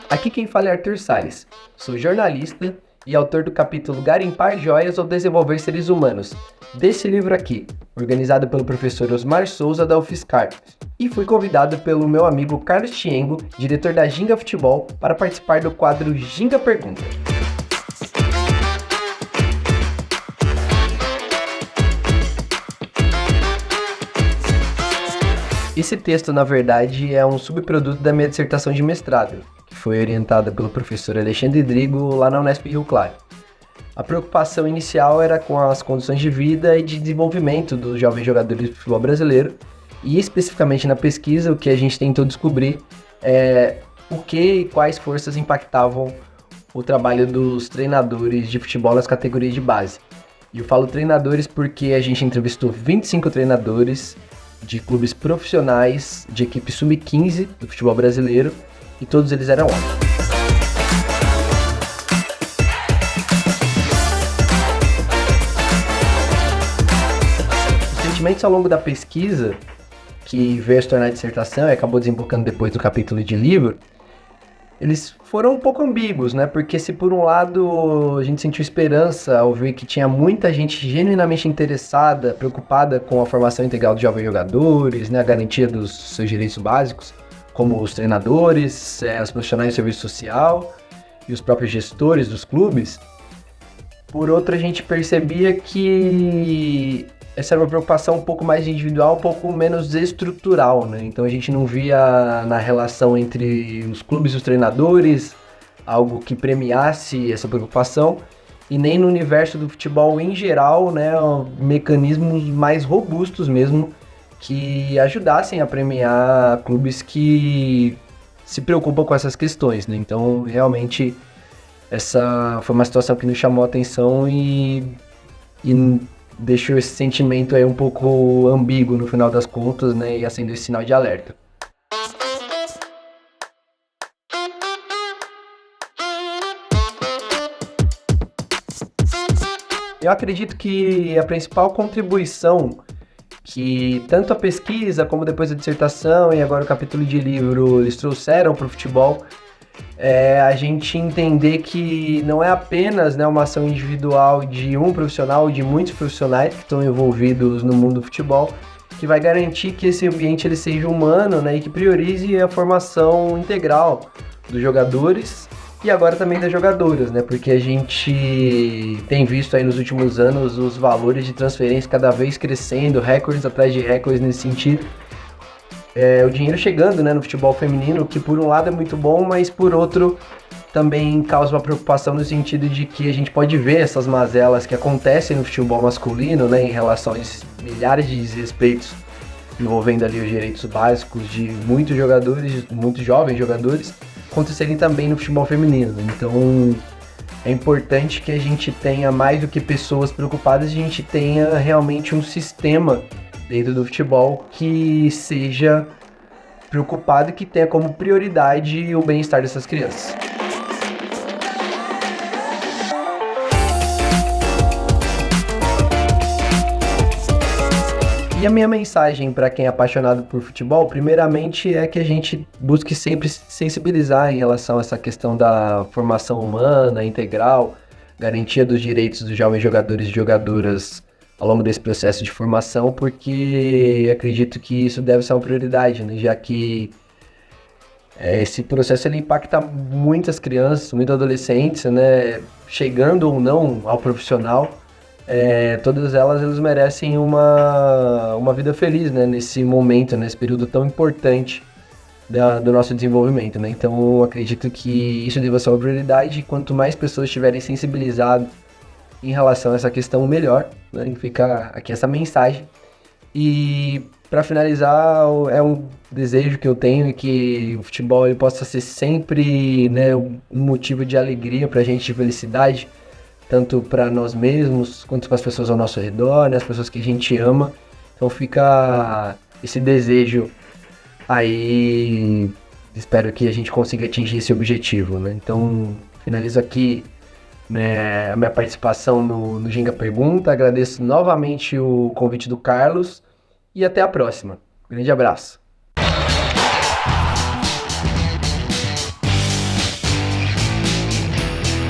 Aqui quem fala é Arthur Salles, sou jornalista e autor do capítulo Garimpar Joias ou Desenvolver Seres Humanos, desse livro aqui, organizado pelo professor Osmar Souza da UFSCar, e fui convidado pelo meu amigo Carlos Tiengo, diretor da Ginga Futebol, para participar do quadro Ginga Pergunta. Esse texto, na verdade, é um subproduto da minha dissertação de mestrado, que foi orientada pelo professor Alexandre Drigo lá na Unesp Rio Claro. A preocupação inicial era com as condições de vida e de desenvolvimento dos jovens jogadores de futebol brasileiro, e especificamente na pesquisa o que a gente tentou descobrir é o que e quais forças impactavam o trabalho dos treinadores de futebol nas categorias de base. E eu falo treinadores porque a gente entrevistou 25 treinadores de clubes profissionais de equipe sub-15 do futebol brasileiro, e todos eles eram homens. Os sentimentos ao longo da pesquisa, que veio a se tornar dissertação e acabou desembocando depois do capítulo de livro, eles foram um pouco ambíguos, né? Porque se por um lado a gente sentiu esperança ao ver que tinha muita gente genuinamente interessada, preocupada com a formação integral de jovens jogadores, né? A garantia dos seus direitos básicos, como os treinadores, os profissionais de serviço social e os próprios gestores dos clubes, por outro a gente percebia que essa era uma preocupação um pouco mais individual, um pouco menos estrutural, né? Então a gente não via na relação entre os clubes e os treinadores algo que premiasse essa preocupação, e nem no universo do futebol em geral, né, mecanismos mais robustos mesmo que ajudassem a premiar clubes que se preocupam com essas questões, né? Então realmente essa foi uma situação que nos chamou a atenção e deixou esse sentimento aí um pouco ambíguo no final das contas, né, e acendeu esse sinal de alerta. Eu acredito que a principal contribuição que tanto a pesquisa como depois a dissertação e agora o capítulo de livro eles trouxeram para o futebol é a gente entender que não é apenas, né, uma ação individual de um profissional ou de muitos profissionais que estão envolvidos no mundo do futebol que vai garantir que esse ambiente ele seja humano, né, e que priorize a formação integral dos jogadores e agora também das jogadoras, né, porque a gente tem visto aí nos últimos anos os valores de transferência cada vez crescendo, recordes atrás de recordes nesse sentido. O dinheiro chegando, né, no futebol feminino, que por um lado é muito bom, mas por outro também causa uma preocupação no sentido de que a gente pode ver essas mazelas que acontecem no futebol masculino, né, em relação a esses milhares de desrespeitos envolvendo ali os direitos básicos de muitos jogadores, muitos jovens jogadores, acontecerem também no futebol feminino. Então é importante que a gente tenha mais do que pessoas preocupadas, a gente tenha realmente um sistema dentro do futebol que seja preocupado e que tenha como prioridade o bem-estar dessas crianças. E a minha mensagem para quem é apaixonado por futebol, primeiramente, é que a gente busque sempre se sensibilizar em relação a essa questão da formação humana, integral, garantia dos direitos dos jovens jogadores e jogadoras ao longo desse processo de formação, porque acredito que isso deve ser uma prioridade, né? Já que esse processo ele impacta muitas crianças, muitos adolescentes, né? Chegando ou não ao profissional, todas elas merecem uma vida feliz, né? Nesse momento, nesse período tão importante do nosso desenvolvimento, né? Então eu acredito que isso deve ser uma prioridade, e quanto mais pessoas estiverem sensibilizadas em relação a essa questão, melhor, né? Fica aqui essa mensagem. E para finalizar, é um desejo que eu tenho que o futebol ele possa ser sempre, né, um motivo de alegria para a gente, de felicidade, tanto para nós mesmos quanto para as pessoas ao nosso redor, né, as pessoas que a gente ama. Então fica esse desejo aí, espero que a gente consiga atingir esse objetivo, né? Então finalizo aqui, né, a minha participação no Ginga Pergunta. Agradeço novamente o convite do Carlos e até a próxima. Grande abraço.